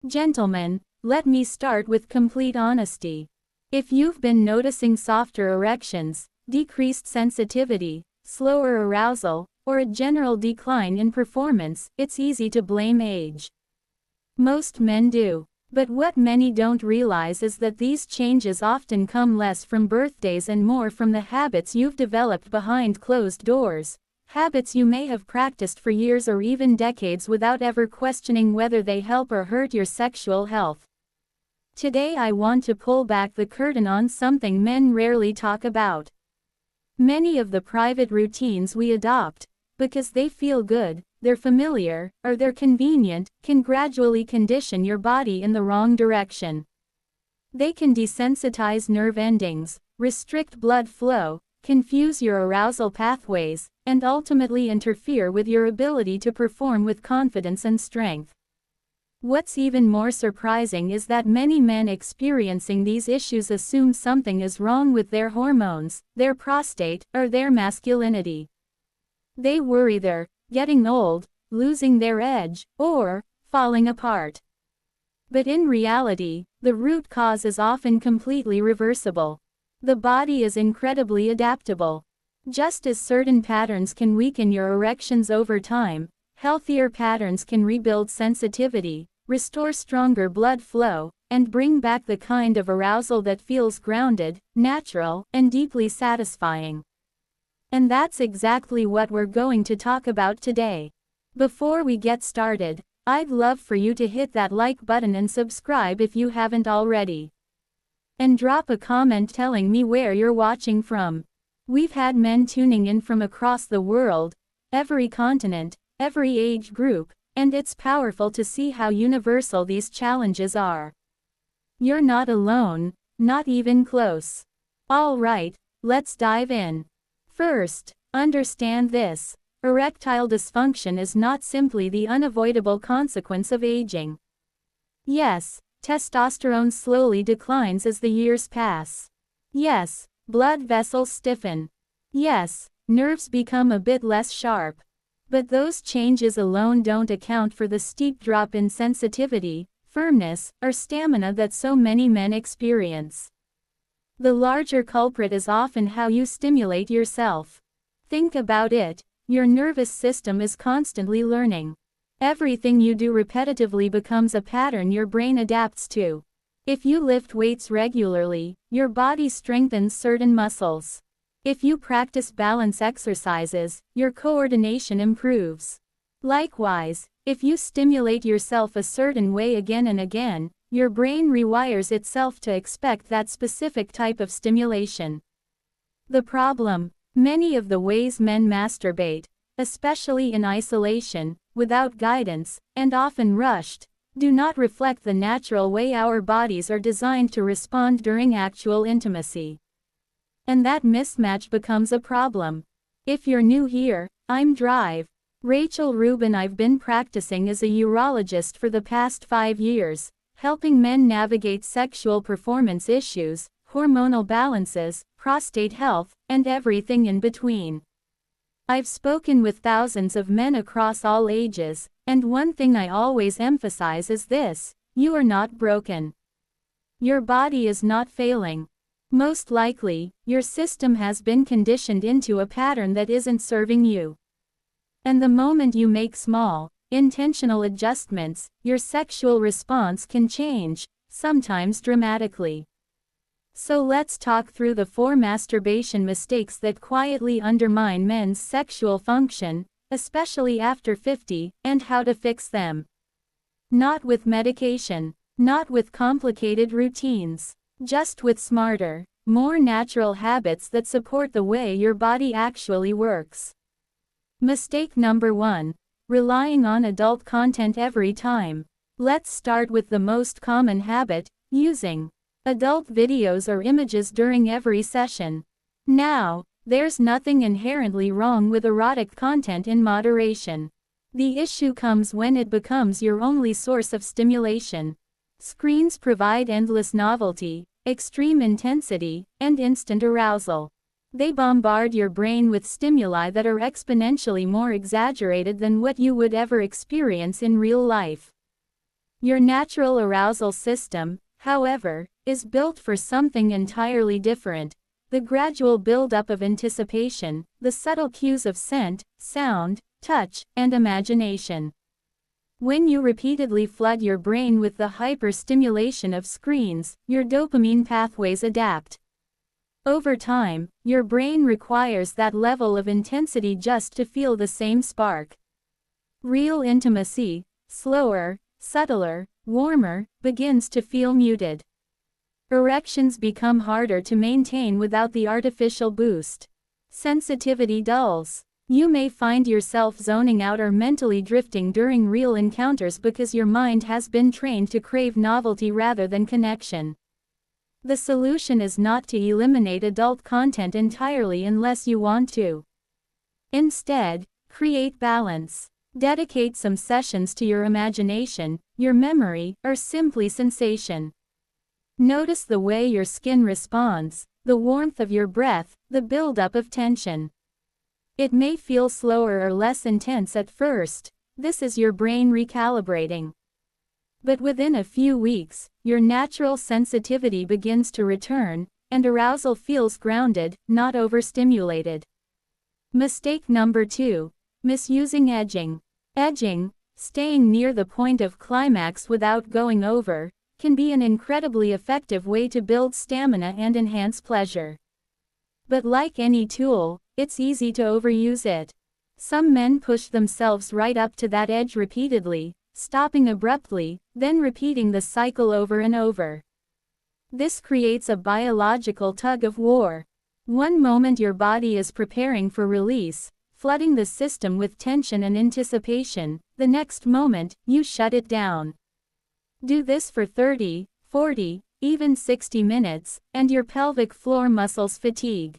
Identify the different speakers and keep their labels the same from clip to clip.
Speaker 1: Gentlemen, let me start with complete honesty. If you've been noticing softer erections, decreased sensitivity, slower arousal, or a general decline in performance, it's easy to blame age. Most men do. But what many don't realize is that these changes often come less from birthdays and more from the habits you've developed behind closed doors. Habits you may have practiced for years or even decades without ever questioning whether they help or hurt your sexual health. Today I want to pull back the curtain on something men rarely talk about. Many of the private routines we adopt, because they feel good, they're familiar, or they're convenient, can gradually condition your body in the wrong direction. They can desensitize nerve endings, restrict blood flow, confuse your arousal pathways, and ultimately interfere with your ability to perform with confidence and strength. What's even more surprising is that many men experiencing these issues assume something is wrong with their hormones, their prostate, or their masculinity. They worry they're getting old, losing their edge, or falling apart. But in reality, the root cause is often completely reversible. The body is incredibly adaptable. Just as certain patterns can weaken your erections over time, healthier patterns can rebuild sensitivity, restore stronger blood flow, and bring back the kind of arousal that feels grounded, natural, and deeply satisfying. And that's exactly what we're going to talk about today. Before we get started, I'd love for you to hit that like button and subscribe if you haven't already. And drop a comment telling me where you're watching from. We've had men tuning in from across the world, every continent, every age group, and it's powerful to see how universal these challenges are. You're not alone, not even close. All right, let's dive in. First, understand this. Erectile dysfunction is not simply the unavoidable consequence of aging. Yes, testosterone slowly declines as the years pass. Yes, blood vessels stiffen. Yes, nerves become a bit less sharp. But those changes alone don't account for the steep drop in sensitivity, firmness, or stamina that so many men experience. The larger culprit is often how you stimulate yourself. Think about it, your nervous system is constantly learning. Everything you do repetitively becomes a pattern your brain adapts to. If you lift weights regularly, your body strengthens certain muscles. If you practice balance exercises, your coordination improves. Likewise, if you stimulate yourself a certain way again and again, your brain rewires itself to expect that specific type of stimulation. The problem: many of the ways men masturbate, especially in isolation, without guidance, and often rushed, do not reflect the natural way our bodies are designed to respond during actual intimacy. And that mismatch becomes a problem. If you're new here, I'm Rachel RUBIN. I've been practicing as a urologist for the past 5 years, helping men navigate sexual performance issues, hormonal balances, prostate health, and everything in between. I've spoken with thousands of men across all ages, and one thing I always emphasize is this: you are not broken. Your body is not failing. Most likely, your system has been conditioned into a pattern that isn't serving you. And the moment you make small, intentional adjustments, your sexual response can change, sometimes dramatically. So let's talk through the 4 masturbation mistakes that quietly undermine men's sexual function, especially after 50, and how to fix them. Not with medication, not with complicated routines, just with smarter, more natural habits that support the way your body actually works. Mistake number 1. Relying on adult content every time. Let's start with the most common habit: using adult videos or images during every session. Now, there's nothing inherently wrong with erotic content in moderation. The issue comes when it becomes your only source of stimulation. Screens provide endless novelty, extreme intensity, and instant arousal. They bombard your brain with stimuli that are exponentially more exaggerated than what you would ever experience in real life. Your natural arousal system, however, is built for something entirely different: the gradual buildup of anticipation, the subtle cues of scent, sound, touch, and imagination. When you repeatedly flood your brain with the hyper-stimulation of screens, your dopamine pathways adapt. Over time, your brain requires that level of intensity just to feel the same spark. Real intimacy, slower, subtler, warmer, begins to feel muted. Erections become harder to maintain without the artificial boost. Sensitivity dulls. You may find yourself zoning out or mentally drifting during real encounters because your mind has been trained to crave novelty rather than connection. The solution is not to eliminate adult content entirely unless you want to. Instead, create balance. Dedicate some sessions to your imagination, your memory, or simply sensation. Notice the way your skin responds, the warmth of your breath, the buildup of tension. It may feel slower or less intense at first. This is your brain recalibrating. But within a few weeks, your natural sensitivity begins to return, and arousal feels grounded, not overstimulated. Mistake number 2. Misusing edging. Edging, staying near the point of climax without going over, can be an incredibly effective way to build stamina and enhance pleasure. But like any tool, it's easy to overuse it. Some men push themselves right up to that edge repeatedly, stopping abruptly, then repeating the cycle over and over. This creates a biological tug-of-war. One moment your body is preparing for release, flooding the system with tension and anticipation, the next moment, you shut it down. Do this for 30, 40, even 60 minutes, and your pelvic floor muscles fatigue.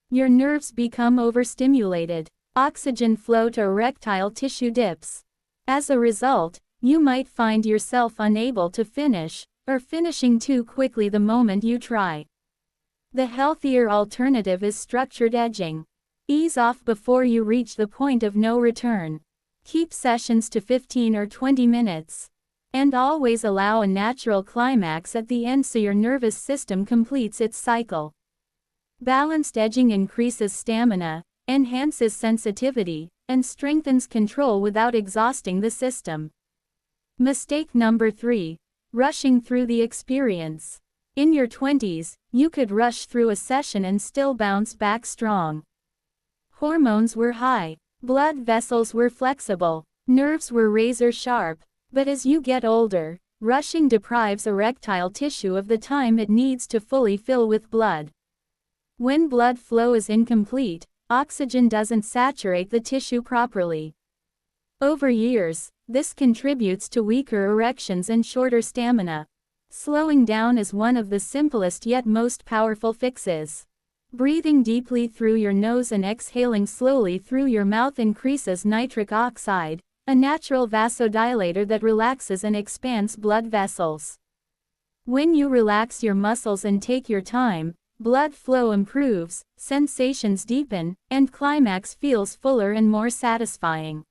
Speaker 1: Your nerves become overstimulated. Oxygen flow to erectile tissue dips. As a result, you might find yourself unable to finish, or finishing too quickly the moment you try. The healthier alternative is structured edging. Ease off before you reach the point of no return. Keep sessions to 15 or 20 minutes. And always allow a natural climax at the end so your nervous system completes its cycle. Balanced edging increases stamina, enhances sensitivity, and strengthens control without exhausting the system. Mistake number 3. Rushing through the experience. In your 20s, you could rush through a session and still bounce back strong. Hormones were high, blood vessels were flexible, nerves were razor sharp. But as you get older, rushing deprives erectile tissue of the time it needs to fully fill with blood. When blood flow is incomplete, oxygen doesn't saturate the tissue properly. Over years, this contributes to weaker erections and shorter stamina. Slowing down is one of the simplest yet most powerful fixes. Breathing deeply through your nose and exhaling slowly through your mouth increases nitric oxide, a natural vasodilator that relaxes and expands blood vessels. When you relax your muscles and take your time, blood flow improves, sensations deepen, and climax feels fuller and more satisfying.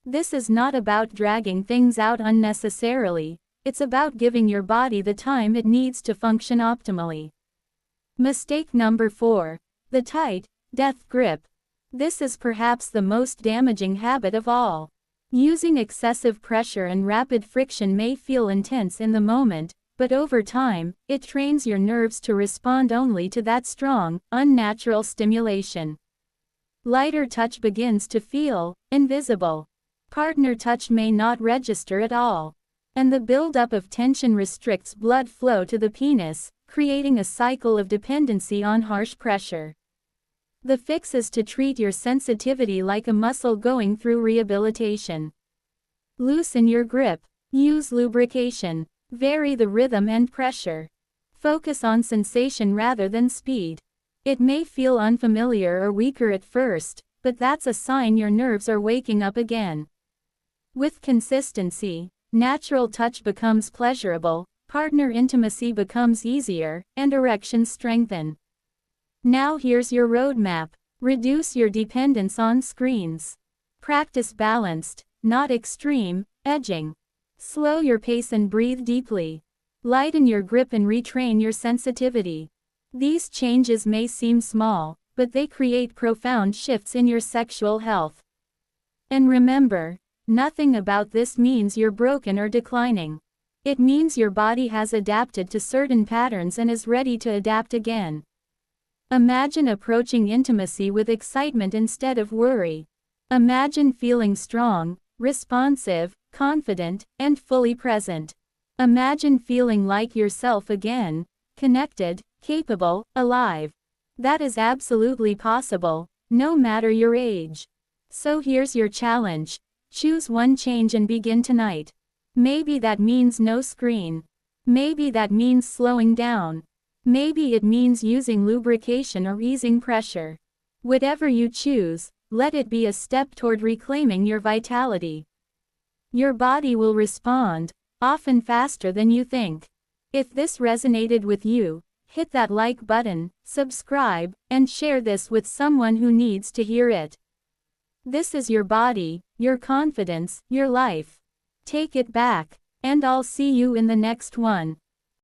Speaker 1: This is not about dragging things out unnecessarily, it's about giving your body the time it needs to function optimally. Mistake number 4. The tight, death grip. This is perhaps the most damaging habit of all. Using excessive pressure and rapid friction may feel intense in the moment, but over time, it trains your nerves to respond only to that strong, unnatural stimulation. Lighter touch begins to feel invisible. Partner touch may not register at all. And the buildup of tension restricts blood flow to the penis, creating a cycle of dependency on harsh pressure. The fix is to treat your sensitivity like a muscle going through rehabilitation. Loosen your grip. Use lubrication. Vary the rhythm and pressure. Focus on sensation rather than speed. It may feel unfamiliar or weaker at first, but that's a sign your nerves are waking up again. With consistency, natural touch becomes pleasurable, partner intimacy becomes easier, and erections strengthen. Now here's your roadmap. Reduce your dependence on screens. Practice balanced, not extreme, edging. Slow your pace and breathe deeply. Lighten your grip and retrain your sensitivity. These changes may seem small, but they create profound shifts in your sexual health. And remember, nothing about this means you're broken or declining. It means your body has adapted to certain patterns and is ready to adapt again. Imagine approaching intimacy with excitement instead of worry. Imagine feeling strong, responsive, confident, and fully present. Imagine feeling like yourself again, connected, capable, alive. That is absolutely possible, no matter your age. So here's your challenge. Choose one change and begin tonight. Maybe that means no screen. Maybe that means slowing down. Maybe it means using lubrication or easing pressure. Whatever you choose, let it be a step toward reclaiming your vitality. Your body will respond, often faster than you think. If this resonated with you, hit that like button, subscribe, and share this with someone who needs to hear it. This is your body, your confidence, your life. Take it back, and I'll see you in the next one.